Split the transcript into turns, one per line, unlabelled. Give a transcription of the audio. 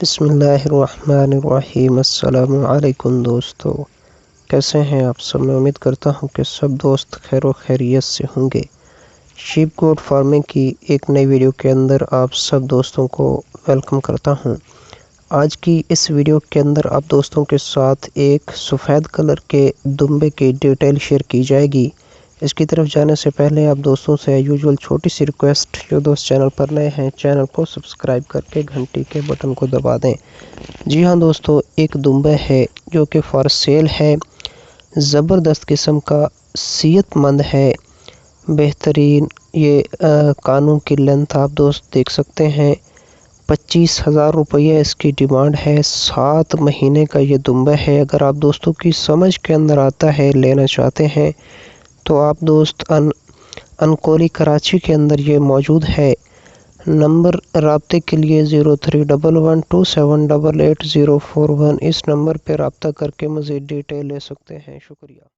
بسم اللہ الرحمن الرحیم۔ السلام علیکم دوستو، کیسے ہیں آپ سب؟ میں امید کرتا ہوں کہ سب دوست خیر و خیریت سے ہوں گے۔ شیپ گوٹ فارمنگ کی ایک نئی ویڈیو کے اندر آپ سب دوستوں کو ویلکم کرتا ہوں۔ آج کی اس ویڈیو کے اندر آپ دوستوں کے ساتھ ایک سفید کلر کے دمبے کی ڈیٹیل شیئر کی جائے گی۔ اس کی طرف جانے سے پہلے آپ دوستوں سے یوزول چھوٹی سی ریکویسٹ، جو دوست چینل پر نئے ہیں چینل کو سبسکرائب کر کے گھنٹی کے بٹن کو دبا دیں۔ جی ہاں دوستو، ایک دمبا ہے جو کہ فار سیل ہے، زبردست قسم کا، صحت مند ہے، بہترین۔ یہ کانوں کی لینتھ آپ دوست دیکھ سکتے ہیں، 25,000 روپیہ اس کی ڈیمانڈ ہے۔ 7 مہینے کا یہ دمبا ہے۔ اگر آپ دوستوں کی سمجھ کے اندر آتا ہے، لینا چاہتے ہیں تو آپ دوست انکولی کراچی کے اندر یہ موجود ہے۔ نمبر رابطے کے لیے 031127888041، اس نمبر پہ رابطہ کر کے مزید ڈیٹیل لے سکتے ہیں۔ شکریہ۔